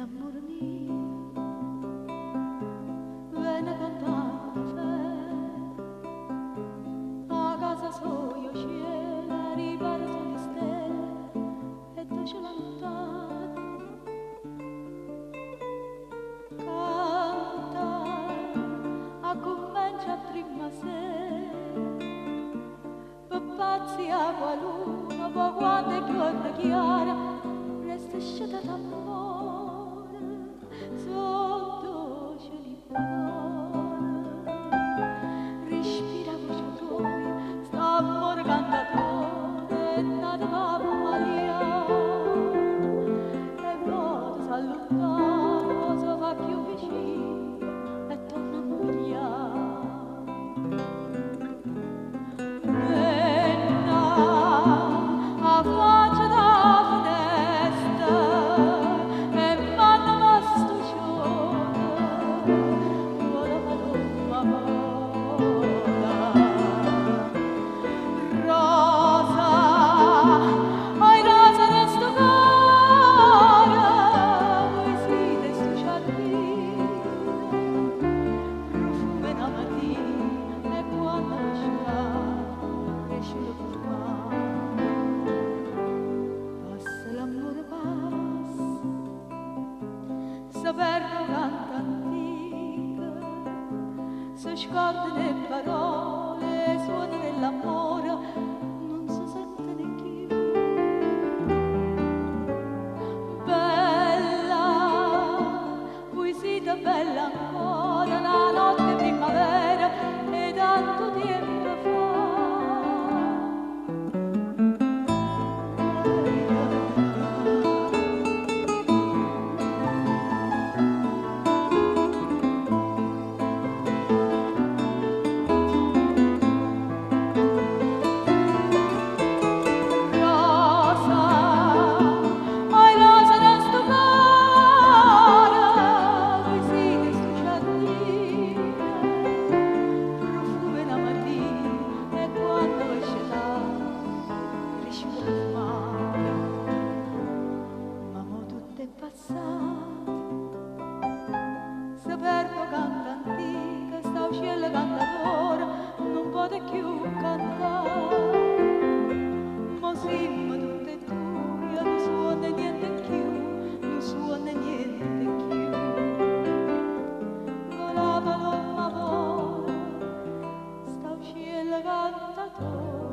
l'amor mio, viene cantando a casa soia cielo, riverso di stelle e dolce lontano. Canta, a comincia prima sera, per pazzi a qualuna, poi quando è più chiara, resta scelta d'amore, sotto cieli parole. Respira voce tua, sta amore cantatore, è nato Ave Maria, e poi si allontana, si fa più vicino e torna a pigliare. Saperlo canta antica, si scorda le parole, suona dell'amore, non si sente né più. Bella, poesia bella ancora, la notte primavera e tanto tempo fa. Saperlo canta antica, sta uscendo cantatore, non può più cantare. Ma simma tutte e due, non suona niente più, non suona niente più. Con la paloma vola, sta uscendo cantatore.